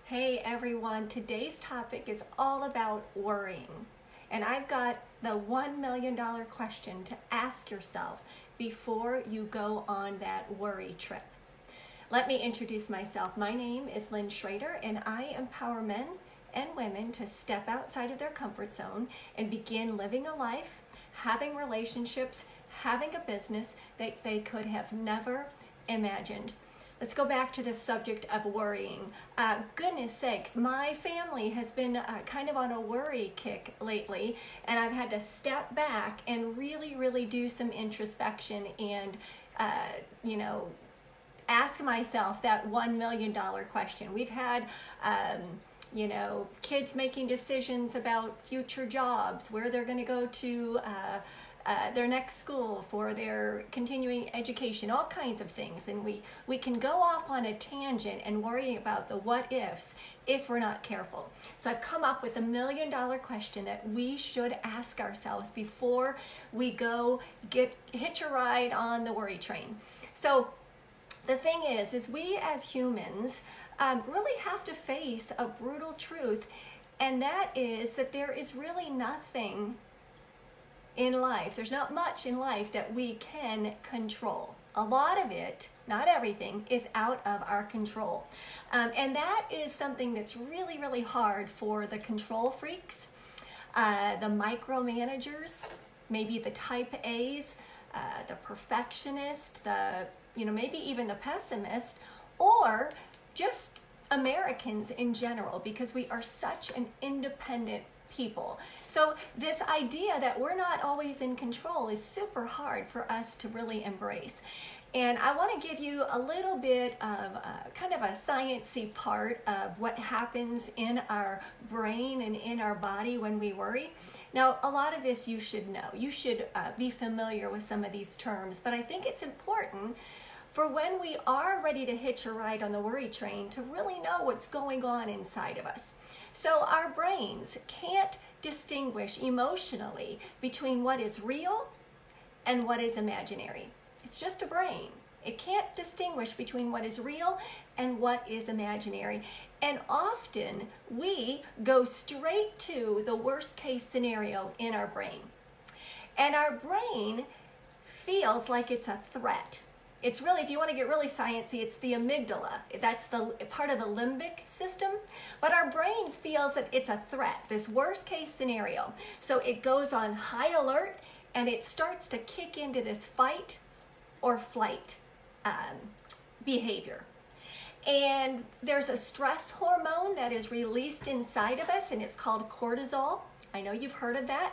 Hey everyone, today's topic is all about worrying. And I've got the $1 million question to ask yourself before you go on that worry trip. Let me introduce myself. My name is Lynn and I empower men and women to step outside of their comfort zone and begin living a life, having relationships, having a business that they could have never imagined. Let's go back to the subject of worrying. Goodness sakes, my family has been kind of on a worry kick lately, and I've had to step back and really do some introspection and, ask myself that $1 million question. We've had, kids making decisions about future jobs, where they're going to go to their next school for their continuing education, all kinds of things. And we can go off on a tangent and worry about the what ifs if we're not careful. So I've come up with $1 million question that we should ask ourselves before we go hitch a ride on the worry train. So the thing is we as humans really have to face a brutal truth, and that is that there is really nothing in life. There's not much in life that we can control. A lot of it, not everything, is out of our control. And that is something that's really hard for the control freaks, the micromanagers, maybe the type A's, the perfectionist, maybe even the pessimist, or just Americans in general, because we are such an independent people. So this idea that we're not always in control is super hard for us to really embrace. And I want to give you a little bit of kind of a sciencey part of what happens in our brain and in our body when we worry. Now, a lot of this you should know. You should be familiar with some of these terms, but I think it's important for when we are ready to hitch a ride on the worry train to really know what's going on inside of us. So our brains can't distinguish emotionally between what is real and what is imaginary. It's just a brain. It can't distinguish between what is real and what is imaginary. And often we go straight to the worst case scenario in our brain. And our brain feels like it's a threat. It's really, if you want to get really sciencey, it's the amygdala. That's the part of the limbic system. But our brain feels that it's a threat, this worst case scenario. So it goes on high alert and it starts to kick into this fight or flight behavior. And there's a stress hormone that is released inside of us, and it's called cortisol. I know you've heard of that.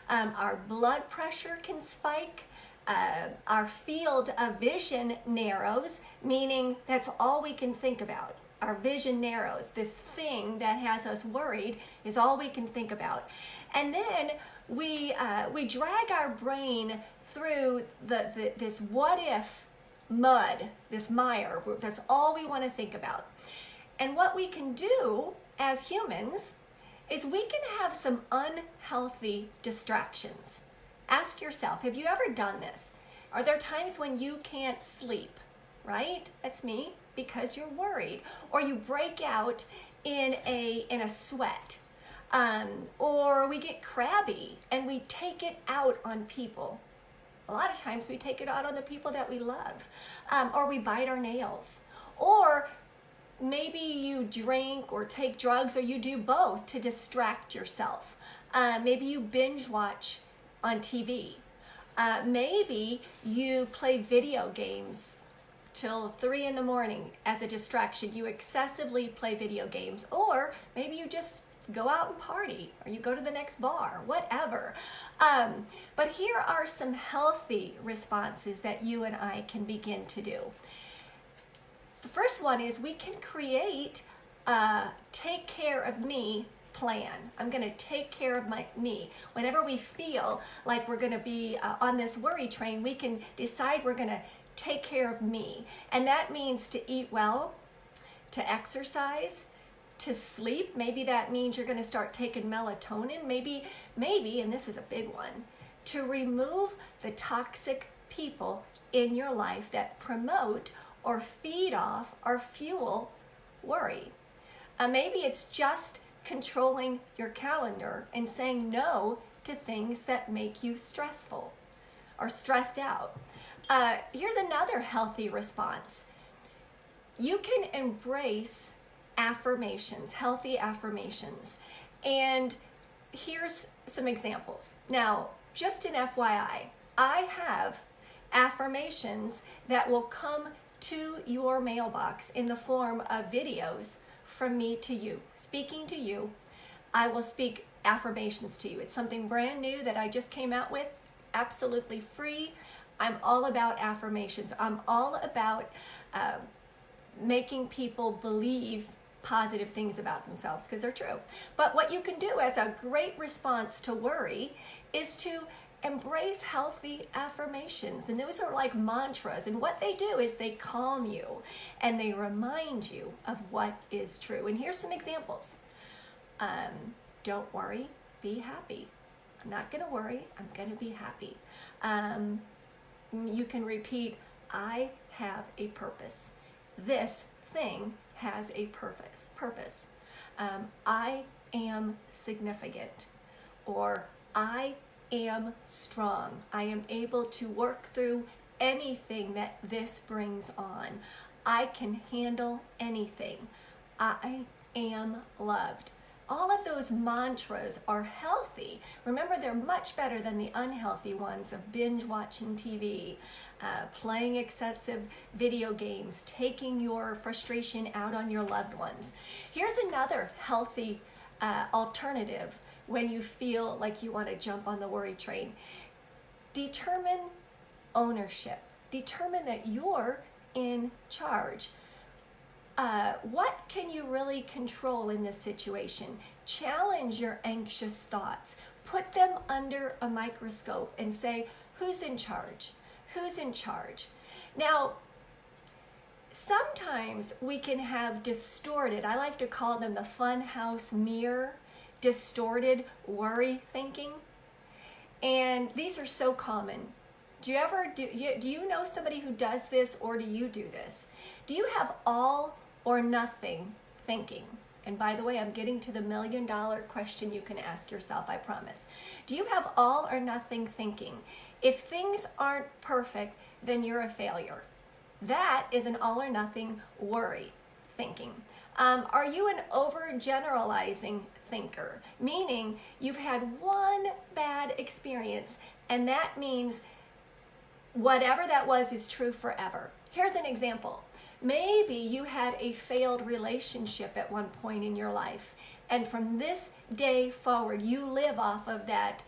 Our blood pressure can spike. Our field of vision narrows, meaning that's all we can think about. Our vision narrows. This thing that has us worried is all we can think about. And then we drag our brain through this what if mud, this mire. That's all we want to think about. And what we can do as humans is we can have some unhealthy distractions. Ask yourself, have you ever done this? Are there times when you can't sleep, right? That's me, because you're worried. Or you break out in a sweat. Or we get crabby and we take it out on people. A lot of times we take it out on the people that we love. Or we bite our nails. Or maybe you drink or take drugs, or you do both to distract yourself. Maybe you binge watch on TV. Maybe you play video games till 3 in.the.morning as a distraction. You excessively play video games. Or maybe you just go out and party, or you go to the next bar, whatever. But here are some healthy responses that you and I can begin to do. The first one is we can create a take care of me plan. I'm going to take care of me. Whenever we feel like we're going to be on this worry train, we can decide we're going to take care of me. And that means to eat well, to exercise, to sleep. Maybe that means you're going to start taking melatonin. Maybe, and this is a big one, to remove the toxic people in your life that promote or feed off or fuel worry. Maybe it's just controlling your calendar and saying no to things that make you stressful or stressed out. Here's another healthy response. You can embrace affirmations, healthy affirmations. And here's some examples. Now, just an FYI, I have affirmations that will come to your mailbox in the form of videos from me to you, speaking to you. I will speak affirmations to you. It's something brand new that I just came out with, absolutely free. I'm all about affirmations. I'm all about making people believe positive things about themselves because they're true. But what you can do as a great response to worry is to embrace healthy affirmations. And those are like mantras. And what they do is they calm you and they remind you of what is true. And here's some examples. Don't worry, be happy. I'm not going to worry, I'm going to be happy. You can repeat, I have a purpose. This thing has a purpose. I am significant, or I am strong. I am able to work through anything that this brings on. I can handle anything. I am loved. All of those mantras are healthy. Remember, they're much better than the unhealthy ones of binge watching TV, playing excessive video games, taking your frustration out on your loved ones. Here's another healthy alternative when you feel like you want to jump on the worry train. Determine ownership. Determine that you're in charge. What can you really control in this situation? Challenge your anxious thoughts. Put them under a microscope and say, who's in charge? Who's in charge? Now, sometimes we can have distorted, I like to call them the funhouse mirror, distorted worry thinking. And these are so common. Do you know somebody who does this, or do you do this? Do you have all or nothing thinking? And by the way, I'm getting to the $1 million question you can ask yourself, I promise. Do you have all or nothing thinking? If things aren't perfect, then you're a failure. That is an all or nothing worry thinking. Are you an overgeneralizing thinker? Meaning you've had one bad experience and that means whatever that was is true forever. Here's an example. Maybe you had a failed relationship at one point in your life, and from this day forward, you live off of that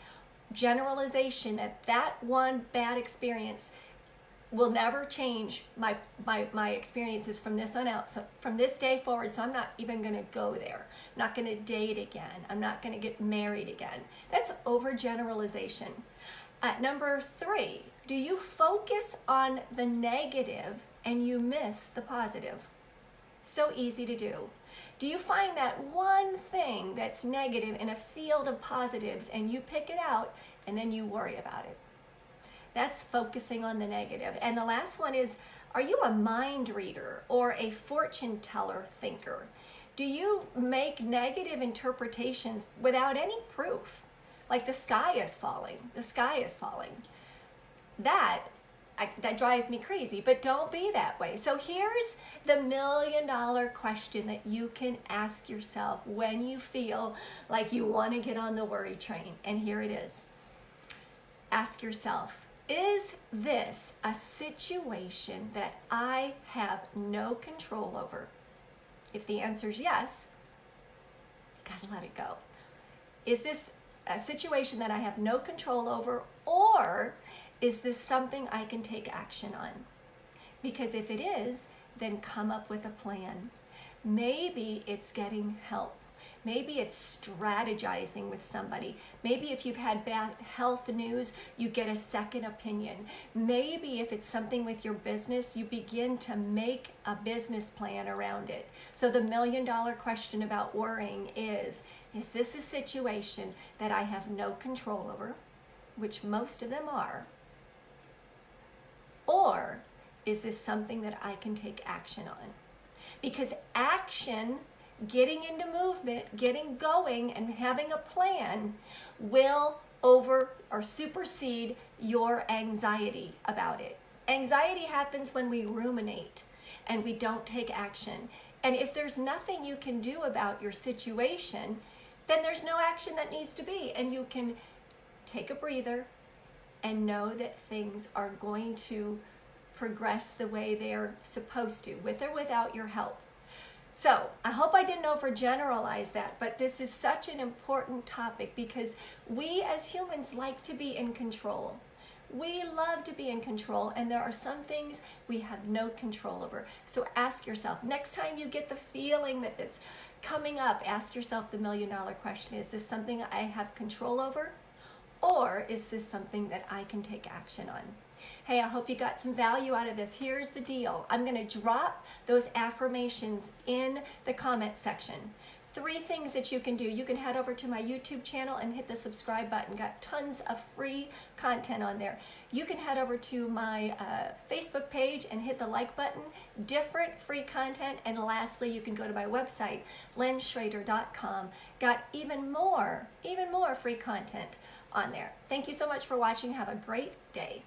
generalization that one bad experience will never change my experiences from this on out. So from this day forward, so I'm not even going to go there. I'm not going to date again. I'm not going to get married again. That's overgeneralization. Number 3, do you focus on the negative and you miss the positive? So easy to do. Do you find that one thing that's negative in a field of positives and you pick it out and then you worry about it? That's focusing on the negative. And the last one is, are you a mind reader or a fortune teller thinker? Do you make negative interpretations without any proof? Like the sky is falling, the sky is falling. That drives me crazy, but don't be that way. So here's the $1 million question that you can ask yourself when you feel like you want to get on the worry train. And here it is. Ask yourself, is this a situation that I have no control over? If the answer is yes, you gotta let it go. Is this a situation that I have no control over, or is this something I can take action on? Because if it is, then come up with a plan. Maybe it's getting help. Maybe it's strategizing with somebody. Maybe if you've had bad health news, you get a second opinion. Maybe if it's something with your business, you begin to make a business plan around it. So the $1 million question about worrying is this a situation that I have no control over, which most of them are, or is this something that I can take action on? Because action getting into movement, getting going, and having a plan will supersede your anxiety about it. Anxiety happens when we ruminate and we don't take action. And if there's nothing you can do about your situation, then there's no action that needs to be. And you can take a breather and know that things are going to progress the way they're supposed to, with or without your help. So I hope I didn't overgeneralize that, but this is such an important topic because we as humans like to be in control. We love to be in control, and there are some things we have no control over. So ask yourself, next time you get the feeling that it's coming up, ask yourself the million-dollar question. Is this something I have control over? Or is this something that I can take action on? Hey, I hope you got some value out of this. Here's the deal. I'm going to drop those affirmations in the comment section. 3 things that you can do. You can head over to my YouTube channel and hit the subscribe button. Got tons of free content on there. You can head over to my Facebook page and hit the like button. Different free content. And lastly, you can go to my website, lynnschrader.com. Got even more free content on there. Thank you so much for watching. Have a great day.